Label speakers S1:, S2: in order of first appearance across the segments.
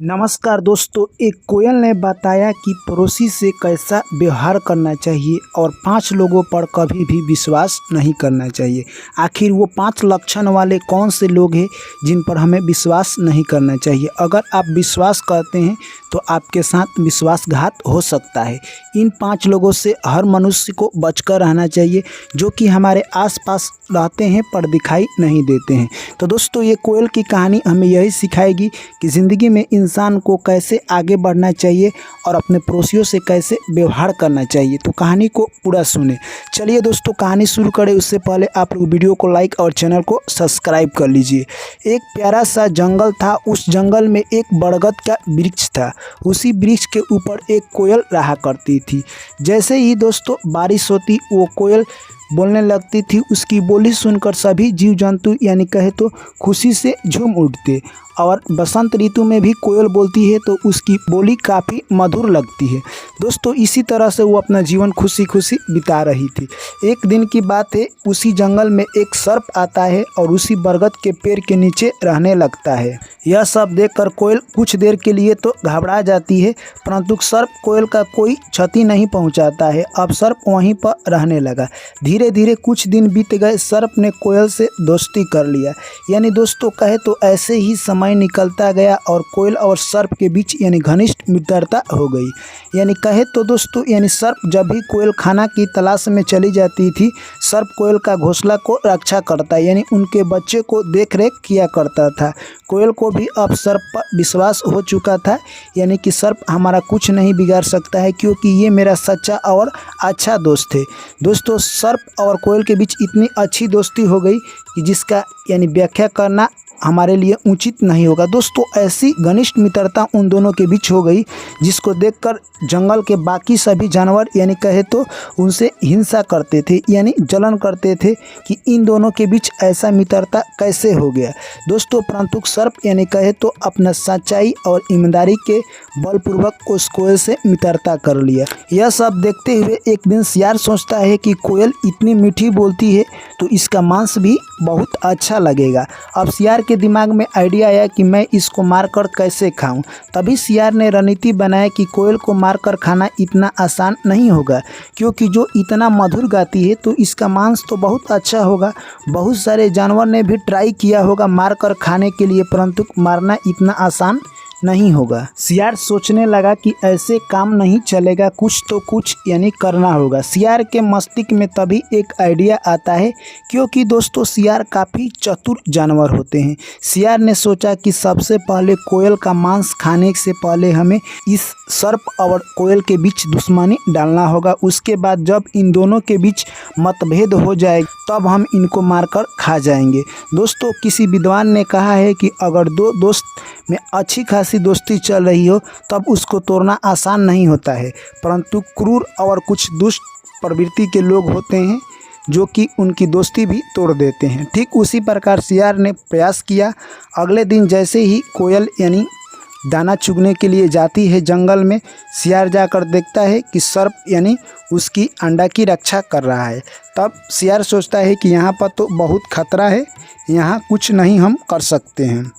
S1: नमस्कार दोस्तों, एक कोयल ने बताया कि पड़ोसी से कैसा व्यवहार करना चाहिए और 5 लोगों पर कभी भी विश्वास नहीं करना चाहिए। आखिर वो 5 लक्षण वाले कौन से लोग हैं जिन पर हमें विश्वास नहीं करना चाहिए। अगर आप विश्वास करते हैं तो आपके साथ विश्वासघात हो सकता है। इन 5 लोगों से हर मनुष्य को बचकर रहना चाहिए जो कि हमारे आसपास रहते हैं पर दिखाई नहीं देते हैं। तो दोस्तों, ये कोयल की कहानी हमें यही सिखाएगी कि ज़िंदगी में इंसान को कैसे आगे बढ़ना चाहिए और अपने पड़ोसियों से कैसे व्यवहार करना चाहिए। तो कहानी को पूरा सुने। चलिए दोस्तों, कहानी शुरू करें उससे पहले आप लोग वीडियो को लाइक और चैनल को सब्सक्राइब कर लीजिए। एक प्यारा सा जंगल था। उस जंगल में एक बरगद का वृक्ष था। उसी वृक्ष के ऊपर एक कोयल रहा करती थी। जैसे ही दोस्तों बारिश होती, वो कोयल बोलने लगती थी। उसकी बोली सुनकर सभी जीव जंतु यानी कहे तो खुशी से झूम उठते। और बसंत ऋतु में भी कोयल बोलती है तो उसकी बोली काफ़ी मधुर लगती है। दोस्तों, इसी तरह से वो अपना जीवन खुशी खुशी बिता रही थी। एक दिन की बात है, उसी जंगल में एक सर्प आता है और उसी बरगद के पेड़ के नीचे रहने लगता है। यह सब देखकर कोयल कुछ देर के लिए तो घबरा जाती है, परंतु सर्प कोयल का कोई क्षति नहीं पहुंचाता है। अब सर्प वहीं पर रहने लगा। धीरे धीरे कुछ दिन बीत गए। सर्प ने कोयल से दोस्ती कर लिया। यानी दोस्तों कहे तो ऐसे ही समय निकलता गया और कोयल और सर्प के बीच यानी घनिष्ठ मित्रता हो गई। यानी कहे तो दोस्तों, यानी सर्प जब भी कोयल खाना की तलाश में चली जाती थी, सर्प कोयल का घोंसला को रक्षा करता यानी उनके बच्चे को देख रेख किया करता था। कोयल को भी अब सर्प पर विश्वास हो चुका था, यानी कि सर्प हमारा कुछ नहीं बिगाड़ सकता है क्योंकि ये मेरा सच्चा और अच्छा दोस्त है। दोस्तों, सर्प और कोयल के बीच इतनी अच्छी दोस्ती हो गई कि जिसका यानी व्याख्या करना हमारे लिए उचित नहीं होगा। दोस्तों, ऐसी घनिष्ठ मित्रता उन दोनों के बीच हो गई जिसको देखकर जंगल के बाकी सभी जानवर यानी कहे तो उनसे हिंसा करते थे, यानी जलन करते थे कि इन दोनों के बीच ऐसा मित्रता कैसे हो गया। दोस्तों, परंतु सर्प यानी कहे तो अपना सच्चाई और ईमानदारी के बलपूर्वक उस कोयल से मित्रता कर लिया। यह सब देखते हुए एक दिन सियार सोचता है कि कोयल इतनी मीठी बोलती है तो इसका मांस भी बहुत अच्छा लगेगा। अब सियार के दिमाग में आइडिया आया कि मैं इसको मारकर कैसे खाऊं। तभी सियार ने रणनीति बनाया कि कोयल को मारकर खाना इतना आसान नहीं होगा, क्योंकि जो इतना मधुर गाती है तो इसका मांस तो बहुत अच्छा होगा। बहुत सारे जानवर ने भी ट्राई किया होगा मारकर खाने के लिए, परंतु मारना इतना आसान नहीं होगा। सियार सोचने लगा कि ऐसे काम नहीं चलेगा, कुछ तो कुछ यानी करना होगा। सियार के मस्तिष्क में तभी एक आइडिया आता है, क्योंकि दोस्तों सियार काफ़ी चतुर जानवर होते हैं। सियार ने सोचा कि सबसे पहले कोयल का मांस खाने से पहले हमें इस सर्प और कोयल के बीच दुश्मनी डालना होगा। उसके बाद जब इन दोनों के बीच मतभेद हो जाए तब हम इनको मारकर खा जाएंगे। दोस्तों, किसी विद्वान ने कहा है कि अगर दो दोस्त में अच्छी खासी दोस्ती चल रही हो तब उसको तोड़ना आसान नहीं होता है, परंतु क्रूर और कुछ दुष्ट प्रवृत्ति के लोग होते हैं जो कि उनकी दोस्ती भी तोड़ देते हैं। ठीक उसी प्रकार सियार ने प्रयास किया। अगले दिन जैसे ही कोयल यानी दाना चुगने के लिए जाती है जंगल में, सियार जाकर देखता है कि सर्प यानी उसकी अंडा की रक्षा कर रहा है। तब सियार सोचता है कि यहाँ पर तो बहुत खतरा है, यहाँ कुछ नहीं हम कर सकते हैं।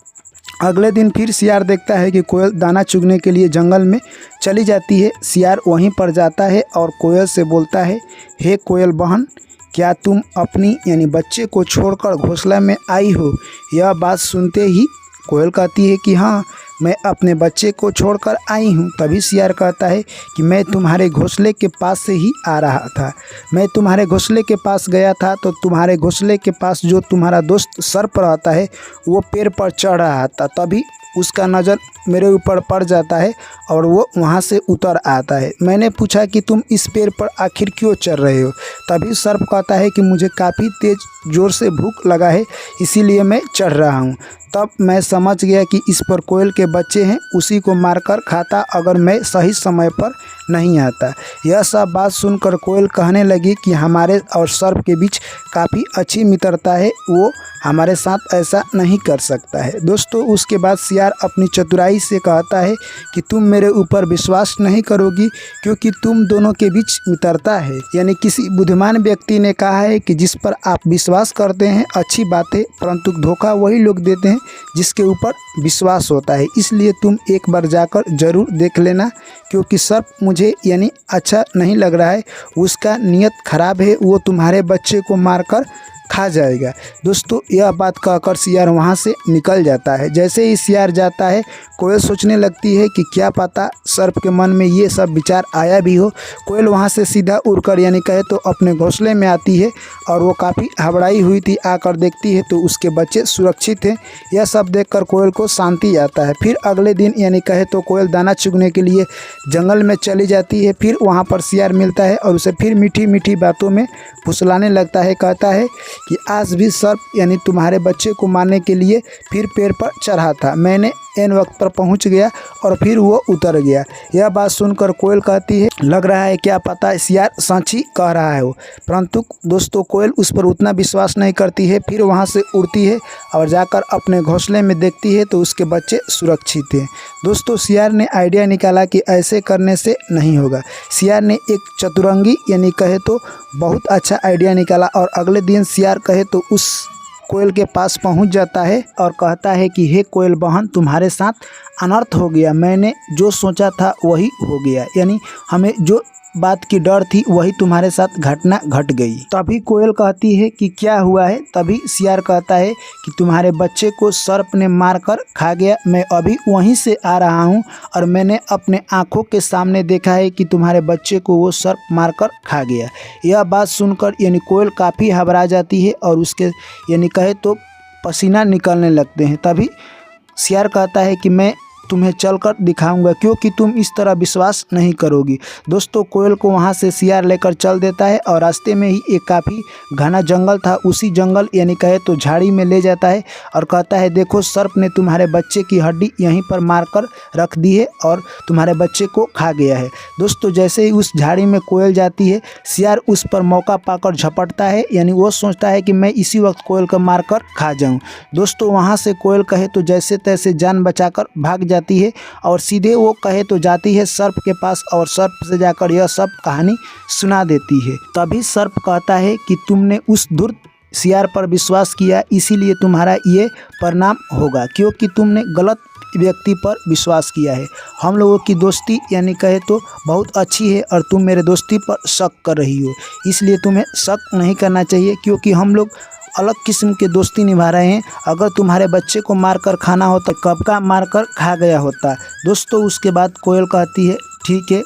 S1: अगले दिन फिर सियार देखता है कि कोयल दाना चुगने के लिए जंगल में चली जाती है। सियार वहीं पर जाता है और कोयल से बोलता है, हे कोयल बहन, क्या तुम अपनी यानी बच्चे को छोड़कर घोंसला में आई हो? यह बात सुनते ही कोयल कहती है कि हाँ, मैं अपने बच्चे को छोड़कर आई हूँ। तभी सियार कहता है कि मैं तुम्हारे घोंसले के पास से ही आ रहा था। मैं तुम्हारे घोंसले के पास गया था तो तुम्हारे घोंसले के पास जो तुम्हारा दोस्त सर्प रहता है वो पेड़ पर चढ़ रहा था। तभी उसका नज़र मेरे ऊपर पड़ जाता है और वो वहाँ से उतर आता है। मैंने पूछा कि तुम इस पेड़ पर आखिर क्यों चढ़ रहे हो? तभी सर्प कहता है कि मुझे काफ़ी तेज़ जोर से भूख लगा है, इसीलिए मैं चढ़ रहा हूँ। तब मैं समझ गया कि इस पर कोयल के बच्चे हैं, उसी को मारकर खाता अगर मैं सही समय पर नहीं आता। यह सब बात सुनकर कोयल कहने लगी कि हमारे और सर्प के बीच काफ़ी अच्छी मित्रता है, वो हमारे साथ ऐसा नहीं कर सकता है। दोस्तों, उसके बाद सियार सियार अपनी चतुराई से कहता है कि तुम मेरे ऊपर विश्वास नहीं करोगी क्योंकि तुम दोनों के बीच मित्रता है। यानी किसी बुद्धिमान व्यक्ति ने कहा है कि जिस पर आप विश्वास करते हैं अच्छी बात है, परंतु धोखा वही लोग देते हैं जिसके ऊपर विश्वास होता है। इसलिए तुम एक बार जाकर ज़रूर देख लेना, क्योंकि सर्प मुझे यानी अच्छा नहीं लग रहा है, उसका नीयत खराब है, वो तुम्हारे बच्चे को मारकर खा जाएगा। दोस्तों यह बात कहकर सियार वहाँ से निकल जाता है। जैसे ही सियार जाता है कोयल सोचने लगती है कि क्या पता सर्प के मन में ये सब विचार आया भी हो। कोयल वहाँ से सीधा उड़कर यानी कहे तो अपने घोंसले में आती है और वो काफ़ी घबराई हुई थी। आकर देखती है तो उसके बच्चे सुरक्षित हैं। यह सब देखकर कोयल को शांति आता है। फिर अगले दिन यानी कहे तो कोयल दाना चुगने के लिए जंगल में चली जाती है। फिर वहाँ पर सियार मिलता है और उसे फिर मीठी मीठी बातों में फुसलाने लगता है। कहता है कि आज भी सर्प यानी तुम्हारे बच्चे को मारने के लिए फिर पेड़ पर चढ़ा था, मैंने एन वक्त पर पहुंच गया और फिर वो उतर गया। यह बात सुनकर कोयल कहती है लग रहा है क्या पता सियार सच ही कह रहा है हो। परंतु दोस्तों कोयल उस पर उतना विश्वास नहीं करती है। फिर वहां से उड़ती है और जाकर अपने घोंसले में देखती है तो उसके बच्चे सुरक्षित हैं। दोस्तों सियार ने आइडिया निकाला कि ऐसे करने से नहीं होगा। सियार ने एक चतुरंगी यानी कहे तो बहुत अच्छा आइडिया निकाला और अगले दिन सियार कहे तो उस कोयल के पास पहुंच जाता है और कहता है कि हे कोयल बहन, तुम्हारे साथ अनर्थ हो गया, मैंने जो सोचा था वही हो गया, यानी हमें जो बात की डर थी वही तुम्हारे साथ घटना घट गई। तभी कोयल कहती है कि क्या हुआ है। तभी सियार कहता है कि तुम्हारे बच्चे को सर्प ने मारकर खा गया, मैं अभी वहीं से आ रहा हूं और मैंने अपने आंखों के सामने देखा है कि तुम्हारे बच्चे को वो सर्प मारकर खा गया। यह बात सुनकर यानी कोयल काफ़ी घबरा जाती है और उसके यानी कहे तो पसीना निकलने लगते हैं। तभी सियार कहता है कि मैं तुम्हें चलकर दिखाऊंगा क्योंकि तुम इस तरह विश्वास नहीं करोगी। दोस्तों कोयल को वहां से सियार लेकर चल देता है और रास्ते में ही एक काफ़ी घना जंगल था, उसी जंगल यानी कहे तो झाड़ी में ले जाता है और कहता है देखो सर्प ने तुम्हारे बच्चे की हड्डी यहीं पर मारकर रख दी है और तुम्हारे बच्चे को खा गया है। दोस्तों जैसे ही उस झाड़ी में कोयल जाती है सियार उस पर मौका पाकर झपटता है, यानी वो सोचता है कि मैं इसी वक्त कोयल को मारकर खा जाऊँ। दोस्तों वहाँ से कोयल कहे तो जैसे तैसे जान बचाकर भाग जाती है और सीधे वो कहे तो जाती है सर्प के पास और सर्प से जाकर यह सब कहानी सुना देती है। तभी सर्प कहता है कि तुमने उस धूर्त सियार पर विश्वास किया, इसीलिए तुम्हारा ये परिणाम होगा क्योंकि तुमने गलत व्यक्ति पर विश्वास किया है। हम लोगों की दोस्ती यानी कहे तो बहुत अच्छी है और तुम मेरे दोस्ती पर शक कर रही हो, इसलिए तुम्हें शक नहीं करना चाहिए क्योंकि हम लोग अलग किस्म के दोस्ती निभा रहे हैं। अगर तुम्हारे बच्चे को मारकर खाना होता कब का मारकर खा गया होता। दोस्तों उसके बाद कोयल कहती है ठीक है।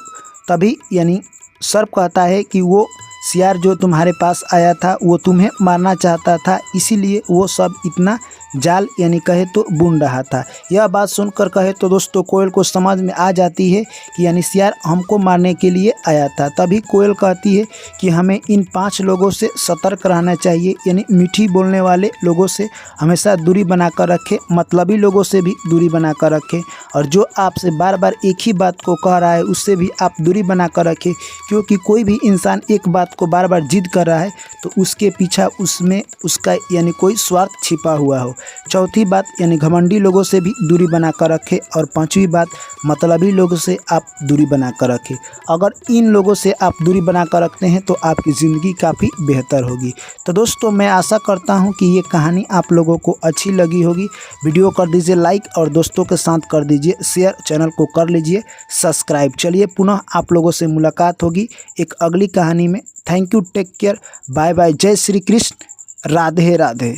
S1: तभी यानी सर्प कहता है कि वो सियार जो तुम्हारे पास आया था वो तुम्हें मारना चाहता था, इसीलिए वो सब इतना जाल यानी कहे तो बुन रहा था। यह बात सुनकर कहे तो दोस्तों कोयल को समझ में आ जाती है कि यानी सियार हमको मारने के लिए आया था। तभी कोयल कहती है कि हमें इन 5 लोगों से सतर्क रहना चाहिए, यानी मीठी बोलने वाले लोगों से हमेशा दूरी बनाकर रखें, मतलबी लोगों से भी दूरी बनाकर रखें और जो आपसे बार बार एक ही बात को कह रहा है उससे भी आप दूरी बनाकर रखें, क्योंकि कोई भी इंसान एक बात को बार बार जिद कर रहा है तो उसके पीछा उसमें उसका यानी कोई स्वार्थ छिपा हुआ हो। चौथी बात यानी घमंडी लोगों से भी दूरी बनाकर रखें और 5वीं बात मतलबी लोगों से आप दूरी बनाकर रखें। अगर इन लोगों से आप दूरी बनाकर रखते हैं तो आपकी ज़िंदगी काफ़ी बेहतर होगी। तो दोस्तों मैं आशा करता हूं कि ये कहानी आप लोगों को अच्छी लगी होगी। वीडियो कर दीजिए लाइक और दोस्तों के साथ कर दीजिए शेयर, चैनल को कर लीजिए सब्सक्राइब। चलिए पुनः आप लोगों से मुलाकात होगी एक अगली कहानी में। Thank you, take care, bye bye, जय श्री कृष्ण, राधे राधे।